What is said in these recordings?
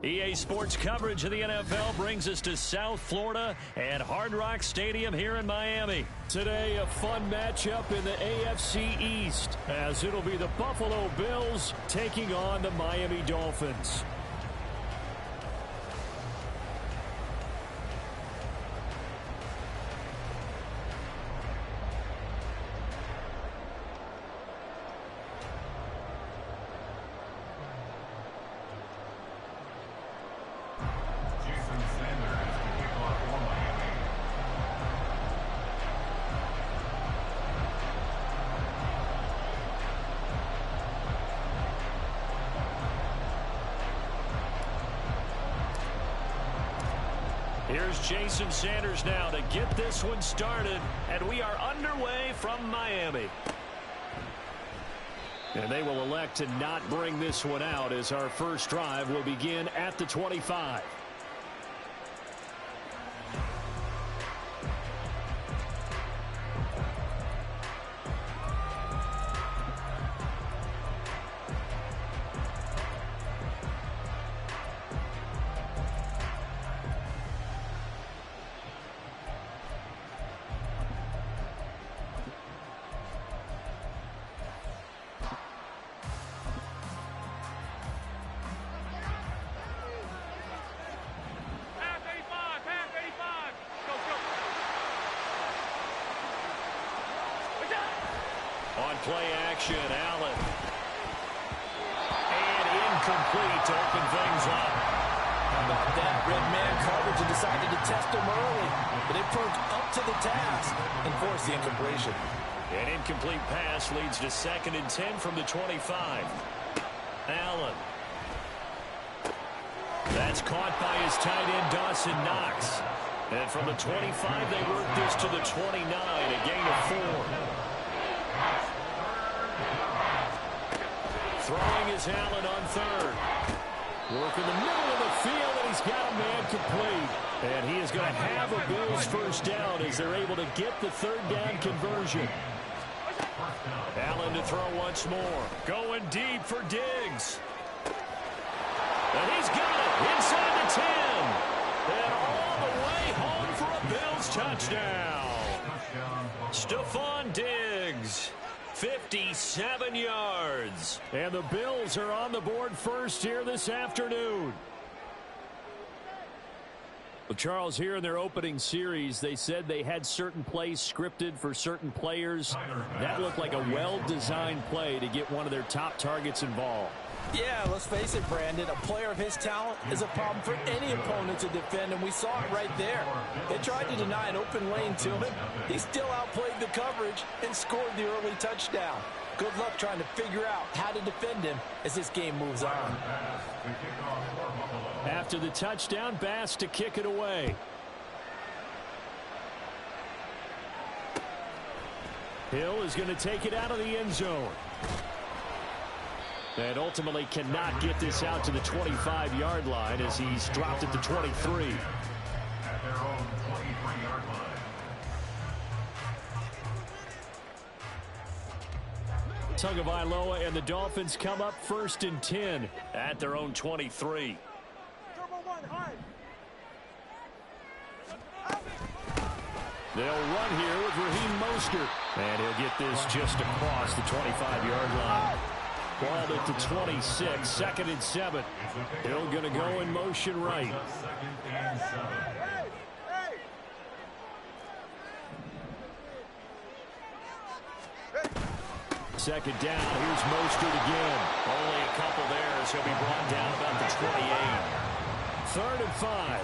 EA Sports coverage of the NFL brings us to South Florida and Hard Rock Stadium here in Miami. Today, a fun matchup in the AFC East, as it'll be the Buffalo Bills taking on the Miami Dolphins. Here's Jason Sanders now to get this one started, and we are underway from Miami. And they will elect to not bring this one out as our first drive will begin at the 25. On play action, Allen. And incomplete to open things up. How about that? Red man coverage and decided to test him early. But it proved up to the task and forced the incompletion. An incomplete pass leads to 2nd and 10 from the 25. Allen. That's caught by his tight end, Dawson Knox. And from the 25, they work this to the 29, a gain of 4. Throwing is Allen on 3rd. Work in the middle of the field, and he's got a man complete. And he is going to have a Bills first down as they're able to get the 3rd down conversion. Allen to throw once more. Going deep for Diggs. And he's got it inside the 10. And all the way home for a Bills touchdown. Stephon Diggs. 57 yards. And the Bills are on the board first here this afternoon. Well, Charles, here in their opening series, they said they had certain plays scripted for certain players. That looked like a well-designed play to get one of their top targets involved. Yeah, let's face it, Brandon. A player of his talent is a problem for any opponent to defend, and we saw it right there. They tried to deny an open lane to him. He still outplayed the coverage and scored the early touchdown. Good luck trying to figure out how to defend him as this game moves on. After the touchdown, Bass to kick it away. Hill is going to take it out of the end zone. And ultimately cannot get this out to the 25-yard line as he's dropped at the 23. At their own 23-yard line. Tagovailoa and the Dolphins come up 1st and 10 at their own 23. They'll run here with Raheem Mostert. And he'll get this just across the 25-yard line. Ball at the 26, 2nd and 7. Hill going to go in motion right. 2nd and 7. Second down, here's Mostert again. Only a couple there as he'll be brought down about the 28. 3rd and 5.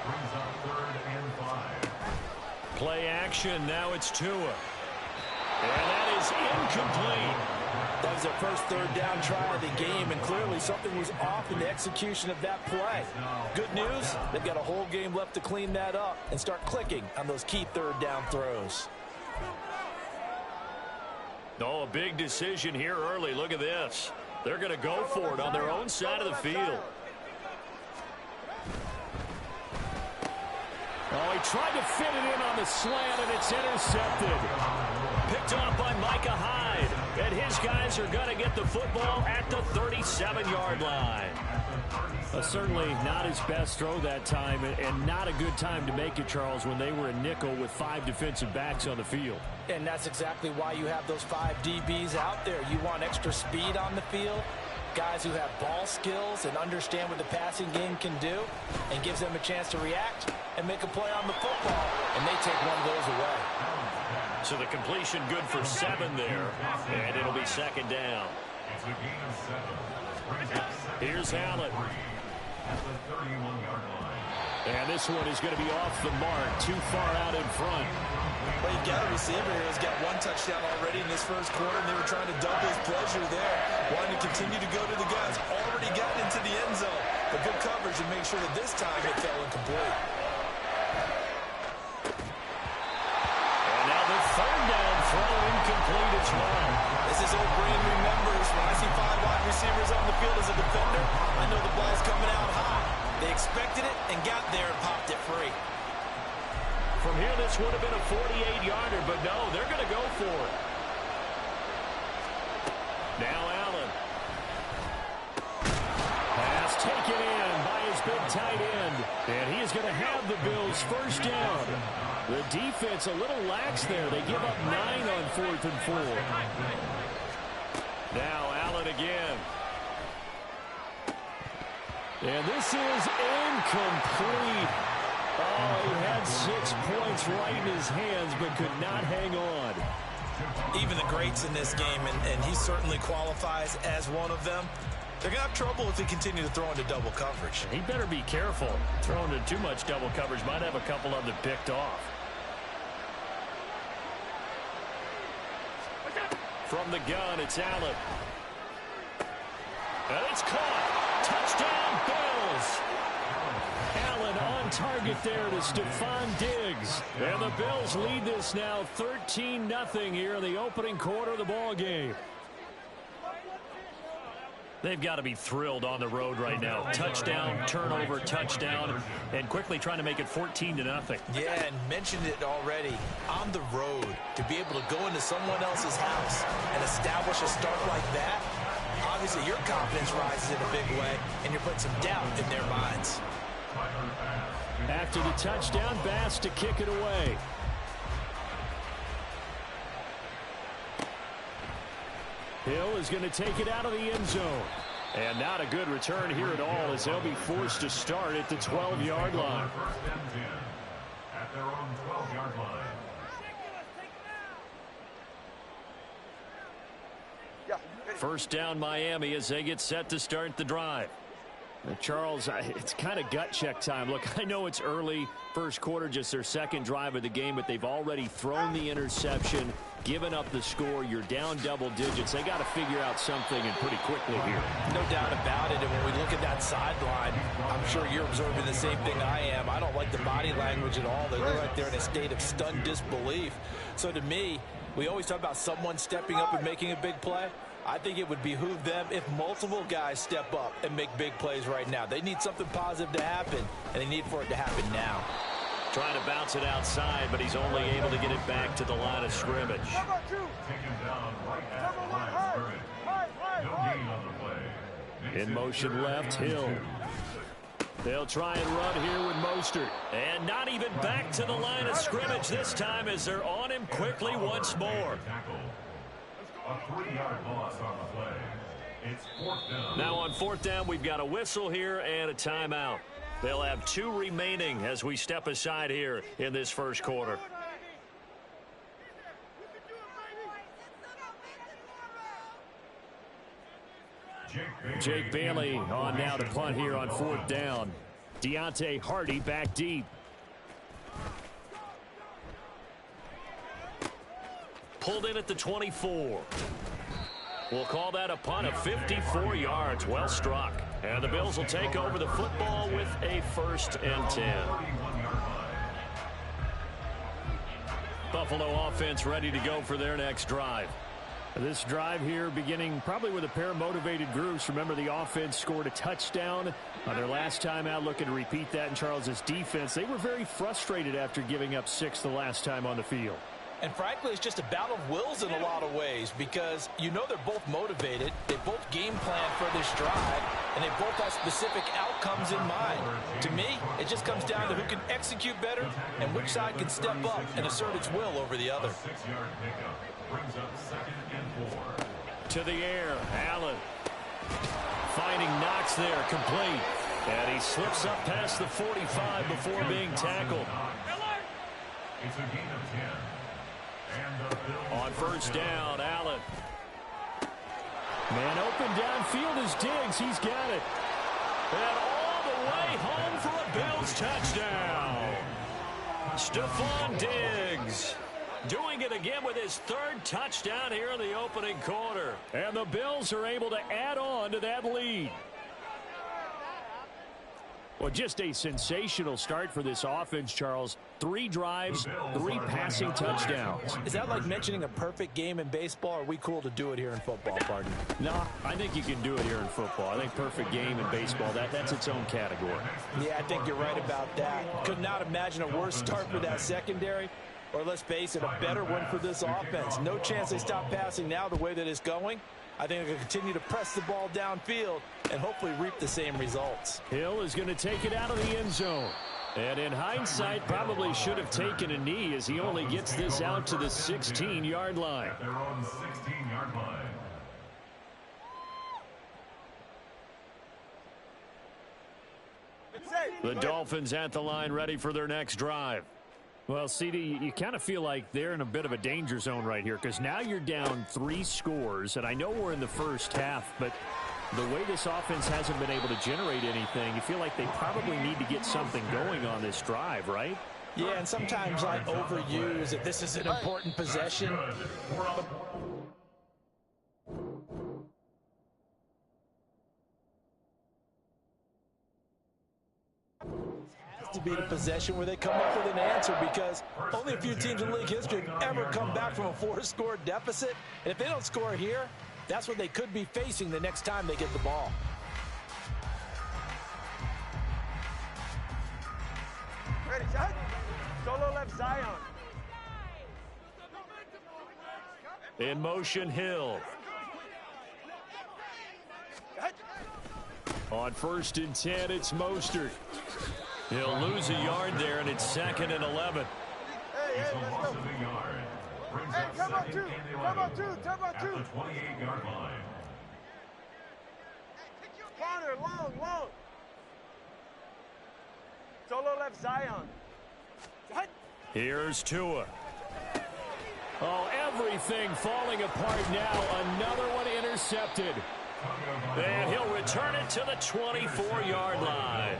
Brings up 3rd and 5. Play action, now it's Tua. And that is incomplete. That was their first 3rd down try of the game, and clearly something was off in the execution of that play. Good news, they've got a whole game left to clean that up and start clicking on those key 3rd down throws. Oh, a big decision here early. Look at this. They're going to go for it on their own side of the field. Oh, he tried to fit it in on the slant, and it's intercepted. Picked off by Micah Hyde. And his guys are going to get the football at the 37-yard line. Certainly not his best throw that time, and not a good time to make it, Charles, when they were a nickel with 5 defensive backs on the field. And that's exactly why you have those 5 DBs out there. You want extra speed on the field, guys who have ball skills and understand what the passing game can do, and gives them a chance to react and make a play on the football, and they take one of those away. So the completion good for 7 there, and it'll be second down. It's a gain of 7. Here's Allen. At the 31-yard line. And this one is going to be off the mark, too far out in front. Well, you've got a receiver here who's got 1 touchdown already in this first quarter, and they were trying to double his pleasure there. Wanting to continue to go to the guns. Already gotten into the end zone. But good coverage to make sure that this time it fell incomplete. And now the third down throw incomplete as well. This is old brain remembers. When I see 5 wide receivers on the field as a defender, I know the ball's coming out high. They expected it and got there and popped it free. From here, this would have been a 48-yarder, but no, they're going to go for it. Now Allen. Pass taken in by his big tight end. And he is going to have the Bills first down. The defense a little lax there. They give up 9 on 4th and 4. Now Allen again. And this is incomplete. Oh, he had 6 points right in his hands, but could not hang on. Even the greats in this game, and he certainly qualifies as one of them, they're going to have trouble if they continue to throw into double coverage. He better be careful. Throwing into too much double coverage might have a couple of them picked off. From the gun, it's Allen. And it's caught. Touchdown, Bills. Allen on target there to Stephon Diggs. And the Bills lead this now 13-0 here in the opening quarter of the ball game. They've got to be thrilled on the road right now. Touchdown, turnover, touchdown, and quickly trying to make it 14-0. Yeah, and mentioned it already. On the road, to be able to go into someone else's house and establish a start like that, obviously your confidence rises in a big way, and you're putting some doubt in their minds. After the touchdown, Bass to kick it away. Hill is going to take it out of the end zone. And not a good return here at all, as they'll be forced to start at the 12-yard line. First and 10 at their own 12-yard line. First down Miami as they get set to start the drive. Now, Charles, it's kind of gut check time. Look, I know it's early, first quarter, just their second drive of the game, but they've already thrown the interception, given up the score. You're down double digits. They got to figure out something, and pretty quickly here. No doubt about it. And when we look at that sideline, I'm sure you're observing the same thing I am. I don't like the body language at all. They look like they're in a state of stunned disbelief. So to me, we always talk about someone stepping up and making a big play. I think it would behoove them if multiple guys step up and make big plays right now. They need something positive to happen, and they need for it to happen now. Trying to bounce it outside, but he's only able to get it back to the line of scrimmage. Take him down right at the line of scrimmage. No gain on the play. In motion left, Hill. They'll try and run here with Mostert. And not even back to the line of scrimmage this time as they're on him quickly once more. A 3-yard loss on the play. It's 4th down. Now on 4th down, we've got a whistle here and a timeout. They'll have 2 remaining as we step aside here in this first quarter. Jake Bailey on now to punt here on 4th down. Deontay Hardy back deep. Pulled in at the 24. We'll call that a punt of 54 yards. Well struck. And the Bills will take over the football with a 1st and 10. Buffalo offense ready to go for their next drive. This drive here beginning probably with a pair of motivated groups. Remember, the offense scored a touchdown on their last time out, looking to repeat that in Charles' defense. They were very frustrated after giving up 6 the last time on the field. And frankly, it's just a battle of wills in a lot of ways because you know they're both motivated. They both game plan for this drive, and they both have specific outcomes in mind. To me, it just comes down to who can execute better and which side can step up and assert its will over the other. 6-yard pickup brings up 2nd and 4. To the air, Allen. Finding Knox there, complete. And he slips up past the 45 before being tackled. It's a gain of 10. On first down, Allen. Man open downfield is Diggs. He's got it. And all the way home for a Bills touchdown. Stephon Diggs doing it again with his 3rd touchdown here in the opening quarter. And the Bills are able to add on to that lead. Well, just a sensational start for this offense, Charles. 3 drives, 3 passing touchdowns. Is that like mentioning a perfect game in baseball, or are we cool to do it here in football, pardon? No, I think you can do it here in football. I think perfect game in baseball, that's its own category. Yeah, I think you're right about that. Could not imagine a worse start for that secondary, or let's face it, a better one for this offense. No chance they stop passing now the way that it's going. I think they're going to continue to press the ball downfield and hopefully reap the same results. Hill is going to take it out of the end zone. And in hindsight, probably should have taken a knee as he only gets this out to the 16-yard line. At their own 16-yard line. The Dolphins at the line ready for their next drive. Well, CD, you kind of feel like they're in a bit of a danger zone right here because now you're down 3 scores, and I know we're in the first half, but the way this offense hasn't been able to generate anything, you feel like they probably need to get something going on this drive, right? Yeah, and sometimes I overuse it. This is an important possession. To be the possession where they come up with an answer, because only a few teams in league history have ever come back from a 4-score deficit. And if they don't score here, that's what they could be facing the next time they get the ball. Ready, set. Solo left Zion. In motion, Hill. On 1st and 10, it's Mostert. He'll lose a yard there, and it's 2nd and 11. Hey, It's a let's loss go. of a yard. Brings Hey, up come on, 2nd two. and Come on, 11 two. Come on, at two. the 28-yard line. Corner, long. Solo left Zion. Set. Here's Tua. Oh, everything falling apart now. Another one intercepted. And he'll return it to the 24-yard line.